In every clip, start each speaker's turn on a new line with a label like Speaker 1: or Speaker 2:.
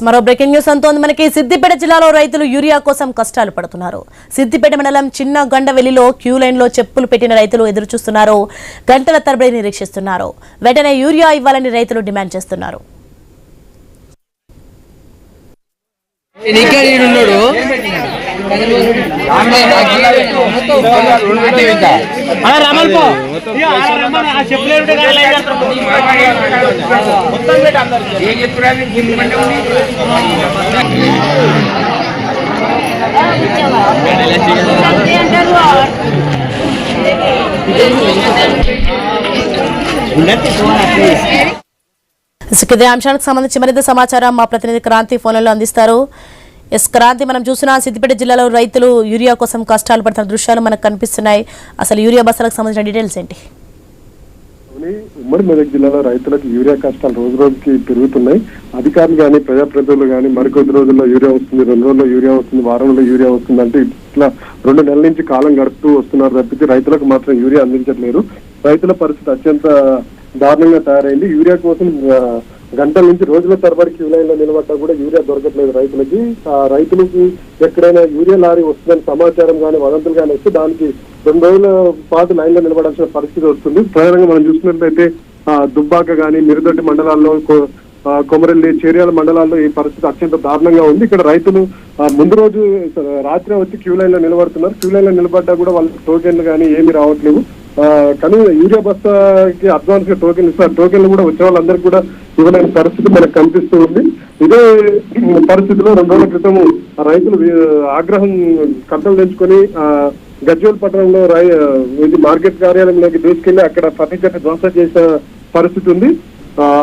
Speaker 1: మరో breaking news అంతోంది మనకి. సిద్దిపేట జిల్లాలో రైతులు యూరియా కోసం కష్టాలు పడుతున్నారు. సిద్దిపేట మండలం చిన్న గండవెల్లిలో క్యూ లైన్ లో చెప్పులు పెట్టిన రైతులు ఎదురు చూస్తున్నారు. గంటల తరబడి నిరీక్షిస్తున్నారు. వెంటనే యూరియా ఇవ్వాలని రైతులు డిమాండ్ చేస్తున్నారు. ఇదే అంశానికి సంబంధించి మరింత సమాచారం మా ప్రతినిధి క్రాంతి ఫోన్లలో అందిస్తారు. క్రాంతి, మనం చూసిన సిద్దిపేట జిల్లాలో రైతులు యూరియా కోసం కష్టాలు పడుతున్న దృశ్యాలు మనకు కనిపిస్తున్నాయి. అసలు యూరియా బస్తాలకు సంబంధించిన డీటెయిల్స్ ఏంటి?
Speaker 2: ఉమ్మడి మెదక్ జిల్లాలో రైతులకు యూరియా కష్టాలు రోజు రోజుకి పెరుగుతున్నాయి. అధికారులు కానీ ప్రజాప్రతినిధులు కానీ మరికొద్ది రోజుల్లో యూరియా వస్తుంది, 2 రోజుల్లో యూరియా వస్తుంది, వారంలో యూరియా వస్తుంది అంటే ఇట్లా 2 నెలల నుంచి కాలం గడుపుతూ వస్తున్నారు తప్పితే రైతులకు మాత్రం యూరియా అందించట్లేరు. రైతుల పరిస్థితి అత్యంత దారుణంగా తయారైంది. యూరియా కోసం గంటల నుంచి రోజుల తరబడి క్యూ లైన్ లో నిలబడ్డా కూడా యూరియా దొరకట్లేదు రైతులకి. రైతులకి ఎక్కడైనా యూరియా లారీ వస్తుందని సమాచారం కానీ వదంతులు కానీ వస్తే దానికి 2 రోజుల పాటు లైన్ లో నిలబడాల్సిన పరిస్థితి వస్తుంది. ప్రధానంగా మనం చూసినట్లయితే దుబ్బాక కానీ మిరుదొడ్డి మండలాల్లో, కొమరెల్లి, చేర్యాల మండలాల్లో ఈ పరిస్థితి అత్యంత దారుణంగా ఉంది. ఇక్కడ రైతులు ముందు రోజు రాత్రి వచ్చి క్యూ లైన్ లో నిలబడుతున్నారు. క్యూ లైన్ లో నిలబడ్డా కూడా వాళ్ళకి టోకెన్లు కానీ ఏమీ రావట్లేవు. కానీ యూరియా బస్తాకి అడ్వాన్స్ గా టోకెన్ ఇస్తారు. టోకెన్లు కూడా వచ్చే వాళ్ళందరికీ కూడా ఇవ్వలేని పరిస్థితి మనకు కనిపిస్తూ ఉంది. ఇదే పరిస్థితిలో 2 రోజుల క్రితం రైతులు ఆగ్రహం కట్టలు తెంచుకొని గజ్వేల్ పట్టణంలో మార్కెట్ కార్యాలయంలోకి దూసుకెళ్లి అక్కడ ఫర్నిచర్ ధ్వంసం చేసిన పరిస్థితి ఉంది.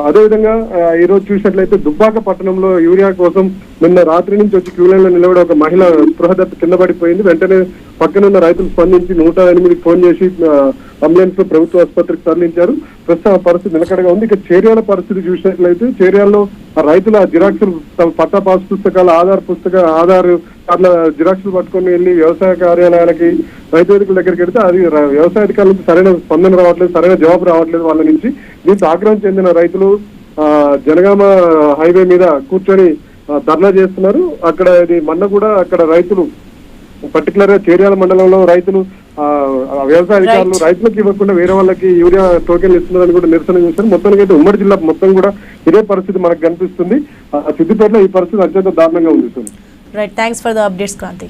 Speaker 2: అదేవిధంగా ఈ రోజు చూసినట్లయితే దుబ్బాక పట్టణంలో యూరియా కోసం నిన్న రాత్రి నుంచి వచ్చి క్యూ లైన్ లో నిలబడి ఒక మహిళ స్పృహ తప్పి కింద పడిపోయింది. వెంటనే పక్కనున్న రైతులు స్పందించి 108కి ఫోన్ చేసి అంబులెన్స్ లో ప్రభుత్వ ఆసుపత్రికి తరలించారు. ప్రస్తుతం ఆ పరిస్థితి నిలకడగా ఉంది. ఇక చేర్యాల పరిస్థితి చూసినట్లయితే చేర్యాల్లో రైతుల జిరాక్సులు, పట్టా పాస్ పుస్తకాలు, ఆధార్ కార్డుల జిరాక్సులు పట్టుకొని వెళ్ళి వ్యవసాయ కార్యాలయాలకి, రైతు వేదికల దగ్గరికి వెళ్తే అది వ్యవసాయ అధికారుల నుంచి సరైన స్పందన రావట్లేదు, సరైన జవాబు రావట్లేదు వాళ్ళ నుంచి. దీంతో ఆగ్రహం చెందిన రైతులు జనగామ హైవే మీద కూర్చొని ధర్నా చేస్తున్నారు. అక్కడ మొన్న కూడా అక్కడ రైతులు పర్టికులర్ గా చేర్యాల మండలంలో రైతులు వ్యవసాయ అధికారులు రైతులకు ఇవ్వకుండా వేరే వాళ్ళకి యూరియా టోకెన్లు ఇస్తున్నారని కూడా నిరసన చేశారు. మొత్తానికి అయితే ఉమ్మడి జిల్లా మొత్తం కూడా ఇదే పరిస్థితి మనకు కనిపిస్తుంది. సిద్దిపేటలో ఈ పరిస్థితి అత్యంత దారుణంగా ఉంది.
Speaker 1: Right, thanks for the updates Kranti.